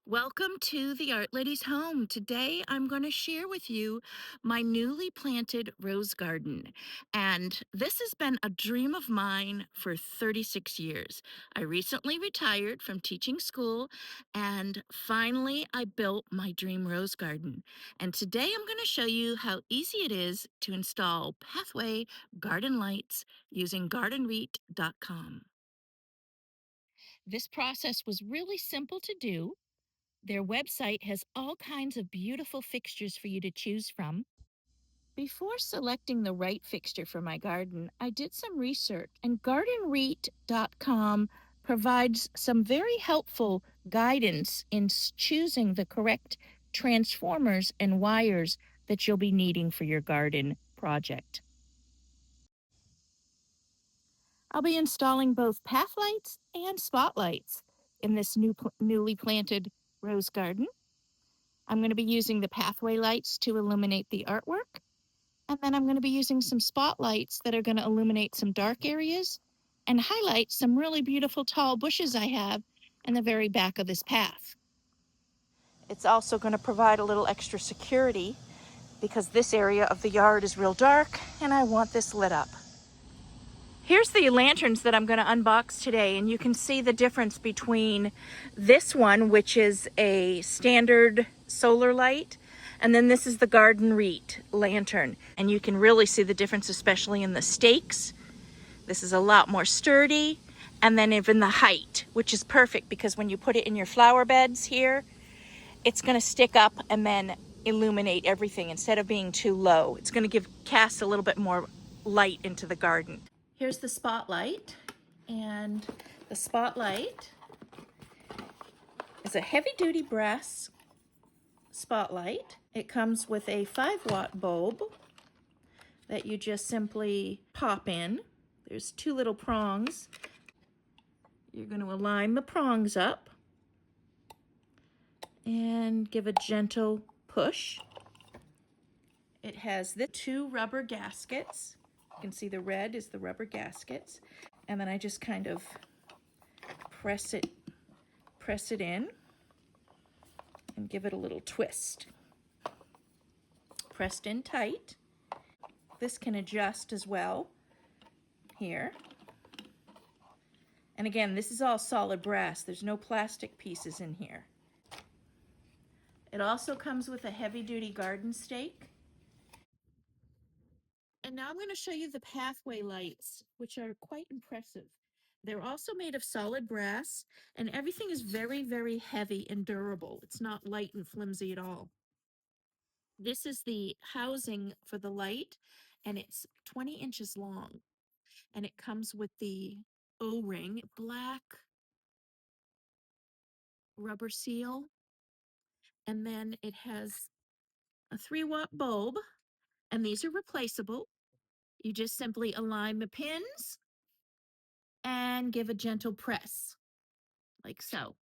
Welcome to the Art Lady's home. Today I'm going to share with you my newly planted rose garden. And this has been a dream of mine for 36 years. I recently retired from teaching school and finally I built my dream rose garden. And today I'm going to show you how easy it is to install pathway garden lights using gardenreet.com. This process was really simple to do. Their website has all kinds of beautiful fixtures for you to choose from. Before selecting the right fixture for my garden, I did some research, and gardenreet.com provides some very helpful guidance in choosing the correct transformers and wires that you'll be needing for your garden project. I'll be installing both path lights and spotlights in this newly planted rose garden. I'm going to be using the pathway lights to illuminate the artwork. And then I'm going to be using some spotlights that are going to illuminate some dark areas and highlight some really beautiful tall bushes I have in the very back of this path. It's also going to provide a little extra security because this area of the yard is real dark and I want this lit up. Here's the lanterns that I'm going to unbox today, and you can see the difference between this one, which is a standard solar light, and then this is the Garden Reet lantern. And you can really see the difference, especially in the stakes. This is a lot more sturdy, and then even the height, which is perfect because when you put it in your flower beds here, it's going to stick up and then illuminate everything instead of being too low. It's going to cast a little bit more light into the garden. Here's the spotlight, and the spotlight is a heavy-duty brass spotlight. It comes with a 5-watt bulb that you just simply pop in. There's 2 little prongs. You're going to align the prongs up and give a gentle push. It has the 2 rubber gaskets. You can see the red is the rubber gaskets. And then I just kind of press it in and give it a little twist. Pressed in tight. This can adjust as well here. And again, this is all solid brass. There's no plastic pieces in here. It also comes with a heavy-duty garden stake. And now I'm going to show you the pathway lights, which are quite impressive. They're also made of solid brass, and everything is very, very heavy and durable. It's not light and flimsy at all. This is the housing for the light, and it's 20 inches long. And it comes with the O-ring, black rubber seal, and then it has a 3-watt bulb, and these are replaceable. You just simply align the pins and give a gentle press, like so.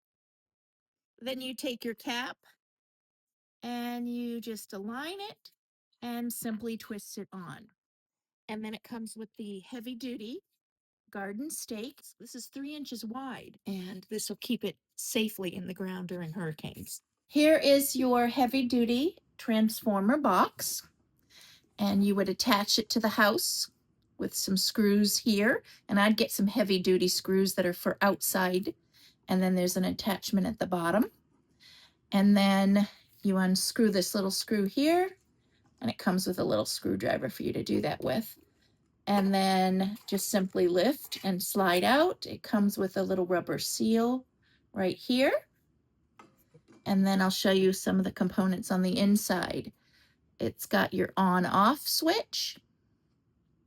Then you take your cap and you just align it and simply twist it on. And then it comes with the heavy duty garden stake. This is 3 inches wide, and this will keep it safely in the ground during hurricanes. Here is your heavy duty transformer box, and you would attach it to the house with some screws here, and I'd get some heavy duty screws that are for outside, and then there's an attachment at the bottom, and then you unscrew this little screw here, and it comes with a little screwdriver for you to do that with, and then just simply lift and slide out. It comes with a little rubber seal right here, and then I'll show you some of the components on the inside. It's got your on-off switch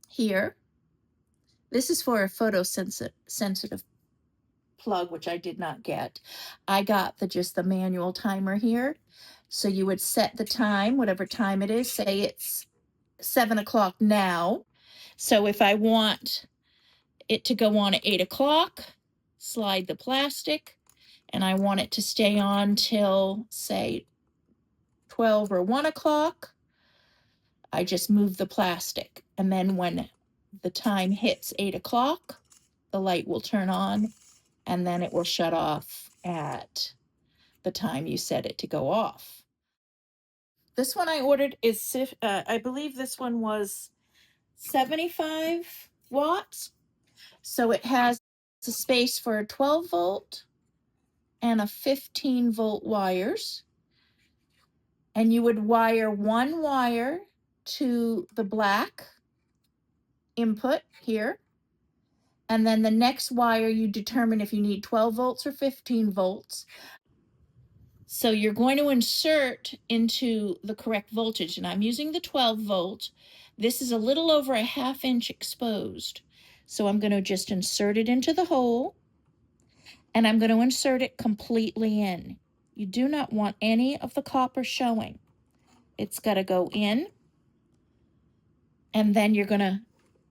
here. This is for a photosensitive plug, which I did not get. I got just the manual timer here. So you would set the time, whatever time it is. Say it's 7 o'clock now. So if I want it to go on at 8 o'clock, slide the plastic, and I want it to stay on till, say, 12 or 1 o'clock, I just move the plastic. And then when the time hits 8 o'clock, the light will turn on, and then it will shut off at the time you set it to go off. This one I ordered is, I believe this one was 75 watts. So it has a space for a 12 volt and a 15 volt wires. And you would wire one wire to the black input here. And then the next wire, you determine if you need 12 volts or 15 volts. So you're going to insert into the correct voltage, and I'm using the 12 volt. This is a little over a ½ inch exposed. So I'm going to just insert it into the hole, and I'm going to insert it completely in. You do not want any of the copper showing. It's got to go in, and then you're going to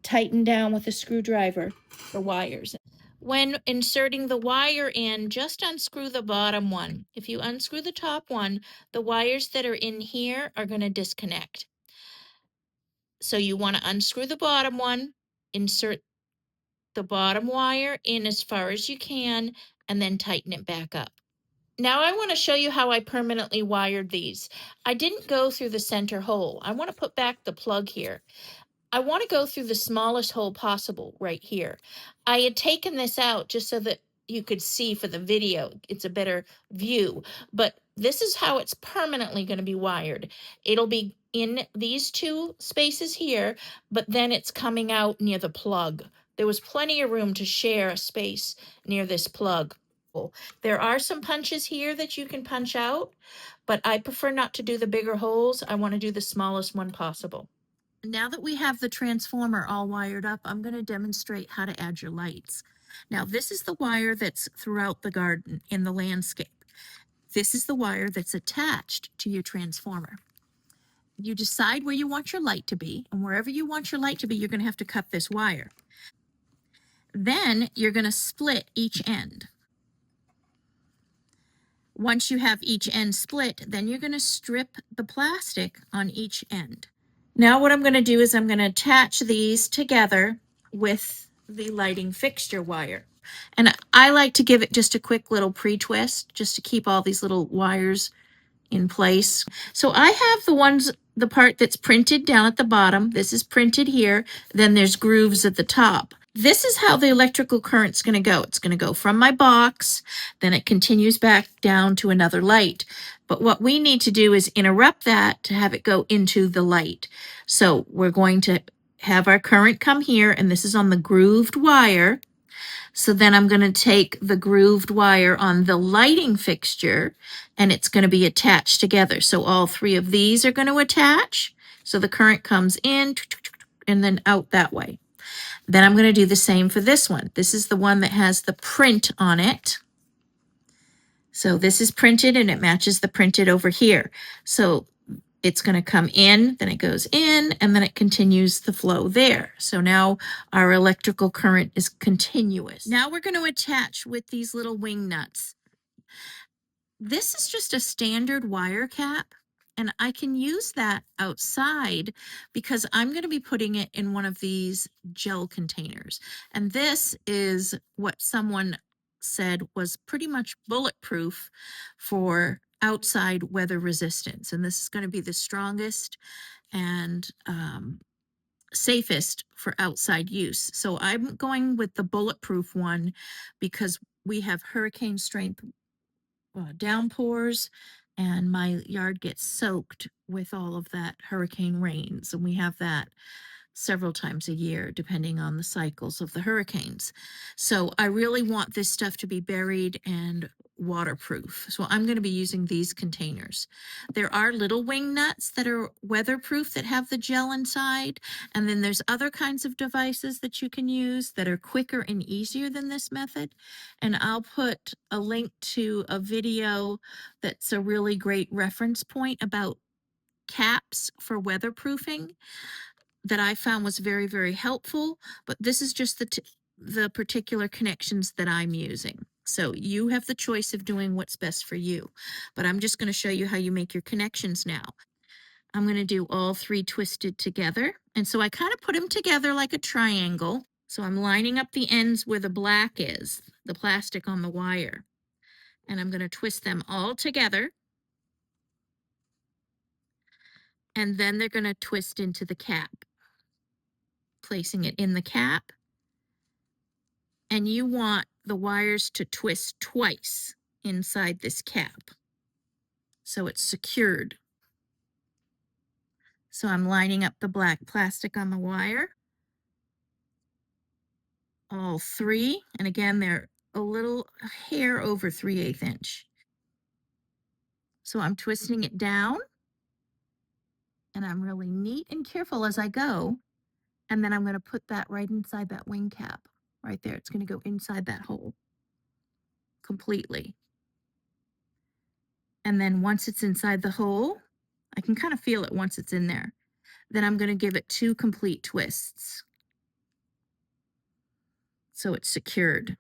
tighten down with a screwdriver the wires. When inserting the wire in, just unscrew the bottom one. If you unscrew the top one, the wires that are in here are going to disconnect. So you want to unscrew the bottom one, insert the bottom wire in as far as you can, and then tighten it back up. Now I want to show you how I permanently wired these. I didn't go through the center hole. I want to put back the plug here. I want to go through the smallest hole possible right here. I had taken this out just so that you could see for the video. It's a better view, but this is how it's permanently going to be wired. It'll be in these two spaces here, but then it's coming out near the plug. There was plenty of room to share a space near this plug. There are some punches here that you can punch out, but I prefer not to do the bigger holes. I want to do the smallest one possible. Now that we have the transformer all wired up, I'm going to demonstrate how to add your lights. Now, this is the wire that's throughout the garden in the landscape. This is the wire that's attached to your transformer. You decide where you want your light to be, and wherever you want your light to be, you're going to have to cut this wire. Then you're going to split each end. Once you have each end split, then you're going to strip the plastic on each end. Now what I'm going to do is I'm going to attach these together with the lighting fixture wire. And I like to give it just a quick little pre-twist just to keep all these little wires in place. So I have the part that's printed down at the bottom. This is printed here. Then there's grooves at the top. This is how the electrical current's going to go. It's going to go from my box, then it continues back down to another light. But what we need to do is interrupt that to have it go into the light. So we're going to have our current come here, and this is on the grooved wire. So then I'm going to take the grooved wire on the lighting fixture, and it's going to be attached together. So all three of these are going to attach. So the current comes in and then out that way. Then I'm going to do the same for this one. This is the one that has the print on it. So this is printed and it matches the printed over here. So it's going to come in, then it goes in, and then it continues the flow there. So now our electrical current is continuous. Now we're going to attach with these little wing nuts. This is just a standard wire cap, and I can use that outside because I'm going to be putting it in one of these gel containers. And this is what someone said was pretty much bulletproof for outside weather resistance. And this is going to be the strongest and safest for outside use. So I'm going with the bulletproof one because we have hurricane strength downpours, and my yard gets soaked with all of that hurricane rains. And we have that several times a year, depending on the cycles of the hurricanes. So I really want this stuff to be buried and waterproof. So I'm going to be using these containers. There are little wing nuts that are weatherproof that have the gel inside. And then there's other kinds of devices that you can use that are quicker and easier than this method. And I'll put a link to a video that's a really great reference point about caps for weatherproofing that I found was very, very helpful. But this is just the particular connections that I'm using. So you have the choice of doing what's best for you. But I'm just going to show you how you make your connections now. I'm going to do all three twisted together. And so I kind of put them together like a triangle. So I'm lining up the ends where the black is, the plastic on the wire. And I'm going to twist them all together. And then they're going to twist into the cap, placing it in the cap. And you want the wires to twist twice inside this cap, so it's secured. So I'm lining up the black plastic on the wire, all three, and again, they're a little hair over 3/8 inch. So I'm twisting it down, and I'm really neat and careful as I go. And then I'm going to put that right inside that wing cap, right there. It's going to go inside that hole completely. And then once it's inside the hole, I can kind of feel it once it's in there. Then I'm going to give it 2 complete twists, so it's secured.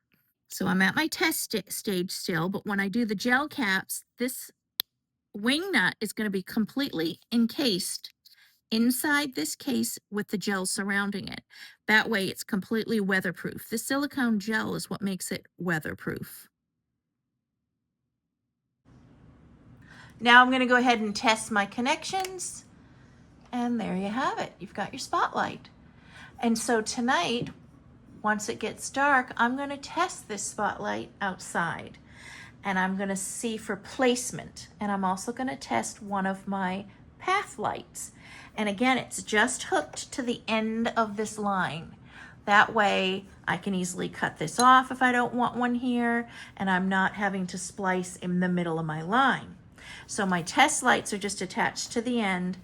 So I'm at my test stage still, but when I do the gel caps, this wing nut is going to be completely encased inside this case with the gel surrounding it. That way it's completely weatherproof. The silicone gel is what makes it weatherproof. Now I'm going to go ahead and test my connections. And there you have it. You've got your spotlight. And so tonight, once it gets dark, I'm going to test this spotlight outside. And I'm going to see for placement. And I'm also going to test one of my path lights. And again, it's just hooked to the end of this line. That way I can easily cut this off if I don't want one here, and I'm not having to splice in the middle of my line. So my test lights are just attached to the end,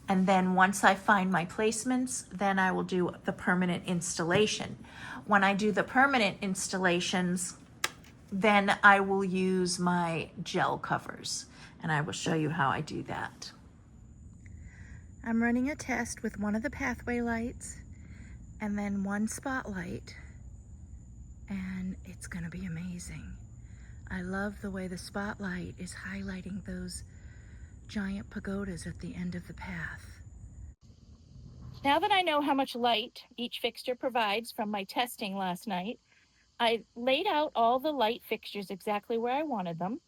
and then once I find my placements, then I will do the permanent installation. When I do the permanent installations, then I will use my gel covers, and I will show you how I do that. I'm running a test with one of the pathway lights and then one spotlight, and it's going to be amazing. I love the way the spotlight is highlighting those giant pagodas at the end of the path. Now that I know how much light each fixture provides from my testing last night, I laid out all the light fixtures exactly where I wanted them,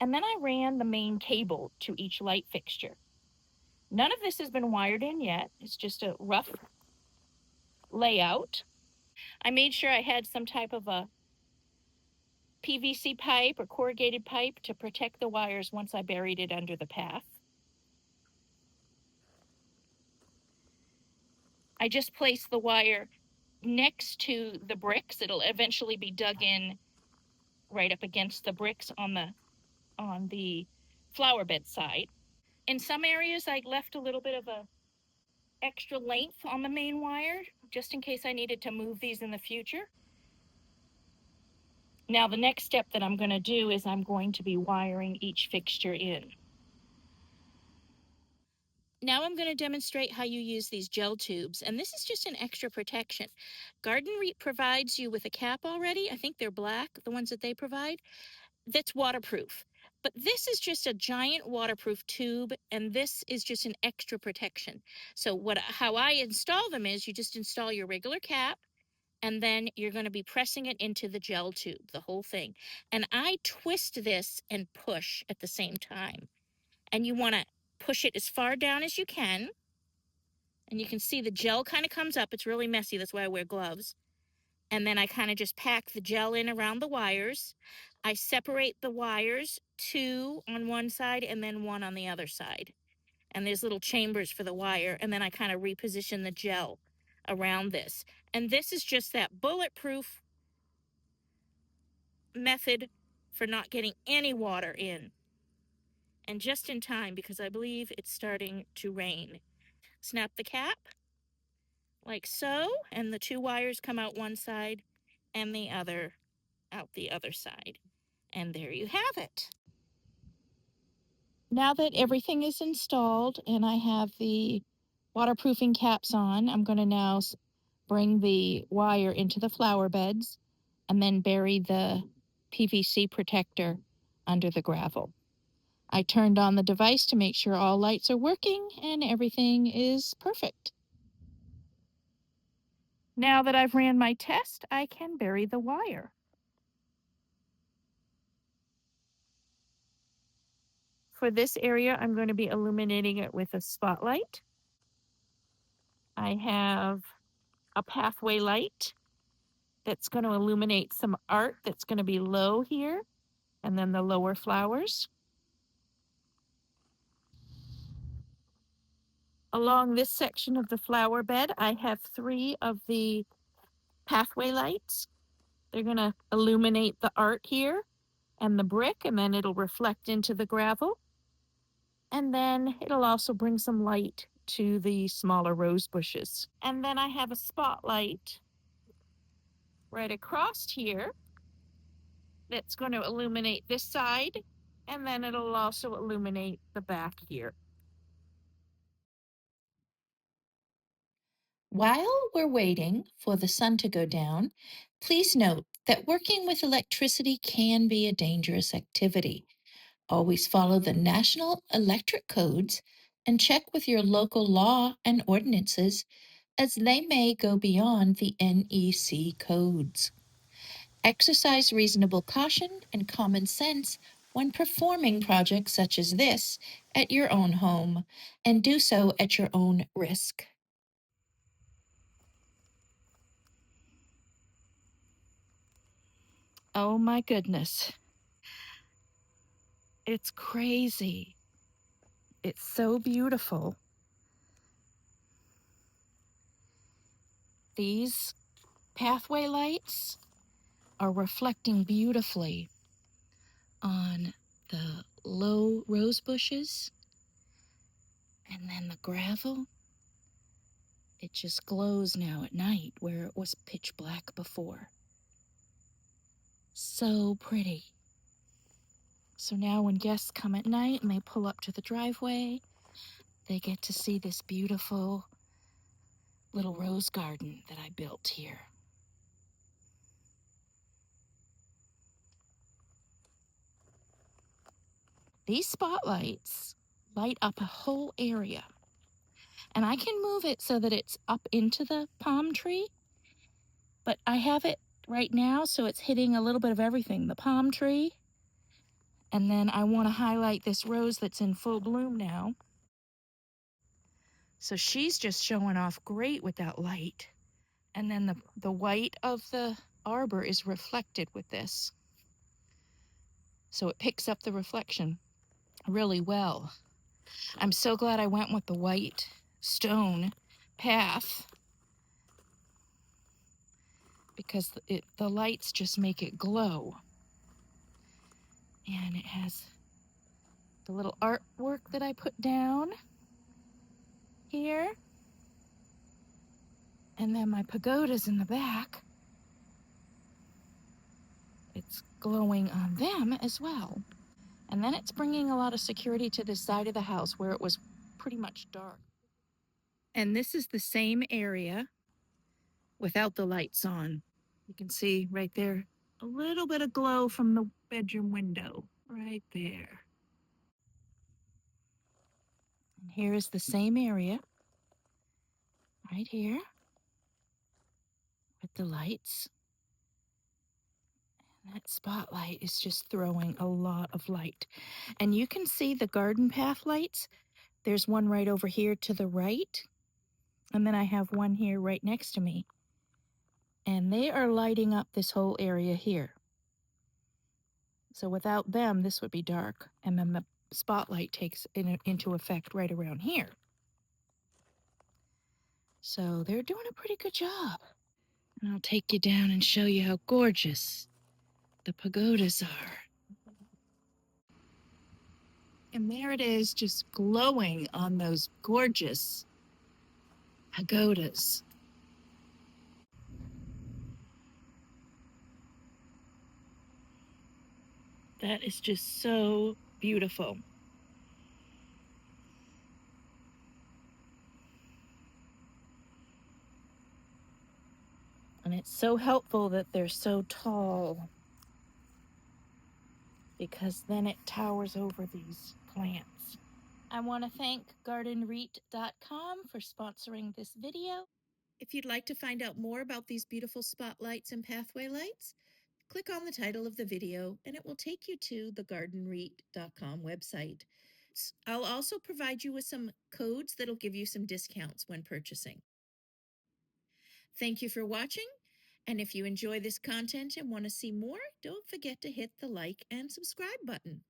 and then I ran the main cable to each light fixture. None of this has been wired in yet. It's just a rough layout. I made sure I had some type of a PVC pipe or corrugated pipe to protect the wires once I buried it under the path. I just placed the wire next to the bricks. It'll eventually be dug in right up against the bricks on the flower bed side. In some areas, I left a little bit of a extra length on the main wire, just in case I needed to move these in the future. Now, the next step that I'm going to do is I'm going to be wiring each fixture in. Now I'm going to demonstrate how you use these gel tubes, and this is just an extra protection. Garden Reap provides you with a cap already. I think they're black, the ones that they provide. That's waterproof. But this is just a giant waterproof tube, and this is just an extra protection. So how I install them is you just install your regular cap, and then you're going to be pressing it into the gel tube, the whole thing. And I twist this and push at the same time. And you want to push it as far down as you can. And you can see the gel kind of comes up. It's really messy. That's why I wear gloves. And then I kind of just pack the gel in around the wires. I separate the wires, 2 on one side and then 1 on the other side. And there's little chambers for the wire. And then I kind of reposition the gel around this. And this is just that bulletproof method for not getting any water in. And just in time, because I believe it's starting to rain. Snap the cap like so, and the 2 wires come out one side and the other out the other side. And there you have it. Now that everything is installed and I have the waterproofing caps on, I'm going to now bring the wire into the flower beds and then bury the PVC protector under the gravel. I turned on the device to make sure all lights are working and everything is perfect. Now that I've ran my test, I can bury the wire. For this area, I'm going to be illuminating it with a spotlight. I have a pathway light that's going to illuminate some art that's going to be low here, and then the lower flowers. Along this section of the flower bed, I have 3 of the pathway lights. They're going to illuminate the art here and the brick, and then it'll reflect into the gravel. And then it'll also bring some light to the smaller rose bushes. And then I have a spotlight right across here that's going to illuminate this side, and then it'll also illuminate the back here. While we're waiting for the sun to go down, please note that working with electricity can be a dangerous activity. Always follow the national electric codes and check with your local law and ordinances, as they may go beyond the NEC codes. Exercise reasonable caution and common sense when performing projects such as this at your own home, and do so at your own risk. Oh my goodness. It's crazy. It's so beautiful. These pathway lights are reflecting beautifully on the low rose bushes, and then the gravel. It just glows now at night where it was pitch black before. So pretty. So now when guests come at night and they pull up to the driveway, they get to see this beautiful little rose garden that I built here. These spotlights light up a whole area, and I can move it so that it's up into the palm tree, but I have it right now so it's hitting a little bit of everything. The palm tree, and then I want to highlight this rose that's in full bloom now. So she's just showing off great with that light. And then the white of the arbor is reflected with this. So it picks up the reflection really well. I'm so glad I went with the white stone path, because the lights just make it glow. And it has the little artwork that I put down here. And then my pagodas in the back. It's glowing on them as well. And then it's bringing a lot of security to this side of the house where it was pretty much dark. And this is the same area without the lights on. You can see right there a little bit of glow from the bedroom window right there. And here is the same area right here with the lights. And that spotlight is just throwing a lot of light. And you can see the garden path lights. There's one right over here to the right. And then I have one here right next to me. And they are lighting up this whole area here. So without them, this would be dark. And then the spotlight takes into effect right around here. So they're doing a pretty good job. And I'll take you down and show you how gorgeous the pagodas are. And there it is, just glowing on those gorgeous pagodas. That is just so beautiful. And it's so helpful that they're so tall, because then it towers over these plants. I want to thank gardenreet.com for sponsoring this video. If you'd like to find out more about these beautiful spotlights and pathway lights, click on the title of the video and it will take you to the gardenreet.com website. notes. I'll also provide you with some codes that'll give you some discounts when purchasing. Thank you for watching. And if you enjoy this content and want to see more, don't forget to hit the like and subscribe button.